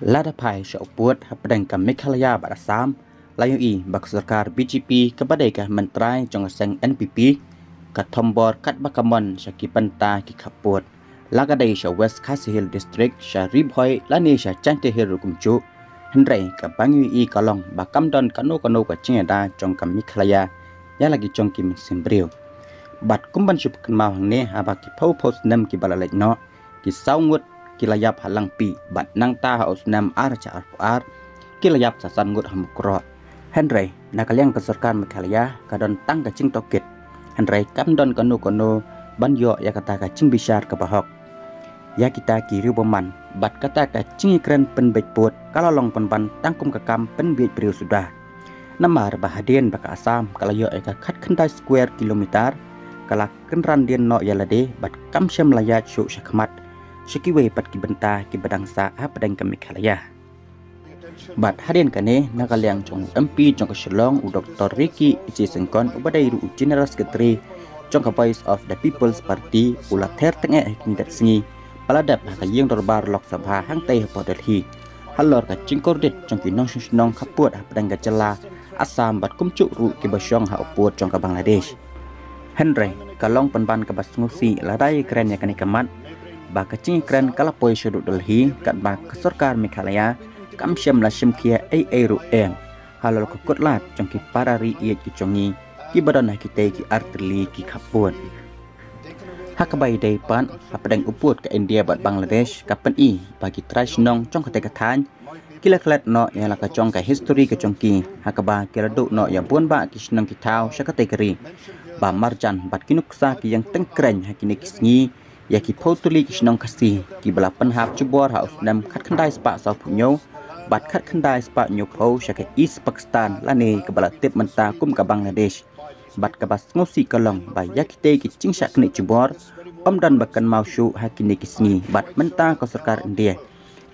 Lada pai syaupuat hapadang ka Meghalaya pada Assam layu i bak sarkar BJP kepada ka mentrai jongseng NPP ka thombor kat bakamon syaki penta ki khaput lagadai sya West Khasi Hill District sya Ribhoi lani sya Chante Hill Rukumchu hendrai ka bangi i kalong bakam don kanu ka chingada jong ka Meghalaya ya lagi jong ki simbriu bat kumban syup kenmau ne habaki pau post nam ki balalek no ki saungut kilayap halang pi bat nang ta haus nam arca ar kilayap sasan ngut hamukro Henry nakaliang keserkan Meghalaya kadon tang ka cing tokit Henry kam don kono banyo ya kata ka cing bisar ke bahok ya kita kiri boman bat kata ka cing keren pen put kalau long penban tangkum ke kam pen biet priu sudah namar bahadien baka Assam kalau yo ka khat khandai square kilometer kala kenran dien no yalade bat kam syam layat syuk syakmat Shikiwe pat ki benta ki badangsa hapadang ka Meghalaya. Bat hadian kane nakaliang jong MP jong ka Shillong u Dr. Ricky Ichisengkon ubadai ru General Secretary jong ka Voice of the People's Party ula ther tenge hikni dat singi paladap ka yeng dorbar Lok Sabha hang tai po Delhi. Halor ka cingkordit jong ki nong kaput hapadang ka jela Assam bat kumcuk ru ki basyong ha uput jong ka Bangladesh. Henry kalong penban ka basngusi ladai keren ya kani kamat baka cing kran kala poi syuduk Delhi kat bak kesorkar Meghalaya kam syam la syam kia ai ru em halal ko kutlat jong ki parari iet ki chongi ki badon ki te ki artili ki khapun hakabai dei pan hapadang uput ke India bat Bangladesh kapen i bagi trash nong jong ka te ka than kila klat no ya la ka jong ka history ka jong ki hakaba kila du no ya bun ba ki snong ki thau sya ka te kari ba marjan bat kinuksa ki yang tengkreng hakini kisngi ya ki potuli ki snong kasi ki bala penhap cubor haus nam khat khandai spa sa punyo bat khat khandai spa nyo pho syaka East Pakistan lane ke bala tip menta kum ka Bangladesh bat ka bas ngosi kalong ba ya ki te ki chingsa kni cubor dan bakan mau syu hakini kisni bat menta ko sarkar India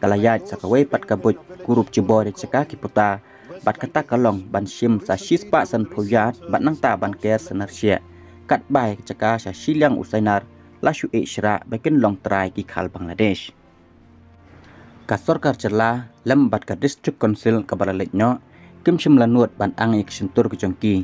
kalayat sakawe pat ka boj kurup cubor ceka ki puta bat kata kalong ban shim sa shispa san phuyat bat nang ta ban ker sanarsia kat bai ceka sa silang usainar lasyu Ishra bagian long try ki khal Bangladesh. Ka sarkar cerla lembat ka district council ka balalekno kim shimla nuat ban ang ik sentur ki jongki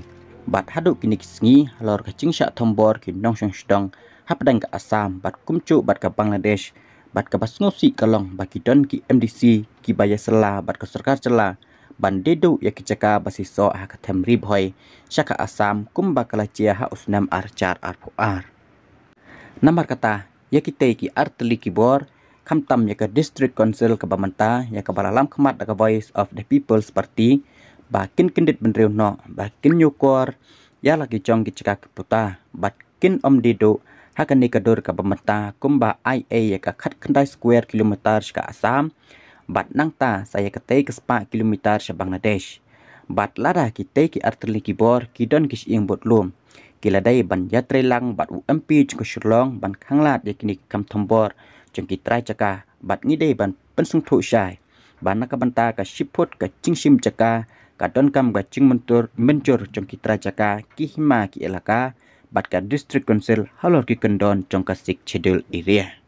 bat haduk kini kisngi lor ka chingsha thombor ki nong shong shdong hapadang ka Assam bat kumcu bat ka Bangladesh bat ka basngosi kalong baki don ki MDC ki baya sela bat ka sarkar cerla ban dedu ya ki caka basiso ha ka them Ribhoi syaka Assam kum bakala cia ha usnam archar ar Namar kata ya kita ki arteli kibor kamtam ya ke district council ke bamanta ya ke balalam kemat ke Voice of the People's Party bakin kendit benriu no bakin nyukor ya lagi jong ki cekak puta bakin om dido hakan ni kadur ke bamanta kumba IA ya ke khat khandai square kilometer ka Assam bat nangta saya ke ke spa kilometer sa Bangladesh bat lada kita ki arteli kibor kidon kis ing botlum kiladai ban yatre lang bat UMP jengko Shillong ban khanglat yakini kam thombor jengki trai caka bat ngidei ban pensung thu syai ban nakabanta ka shipot ka chingsim caka ka don kam ga ching mencur jengki trai caka ki hima ki elaka bat ka district council halor ki kendon jong ka sik schedule area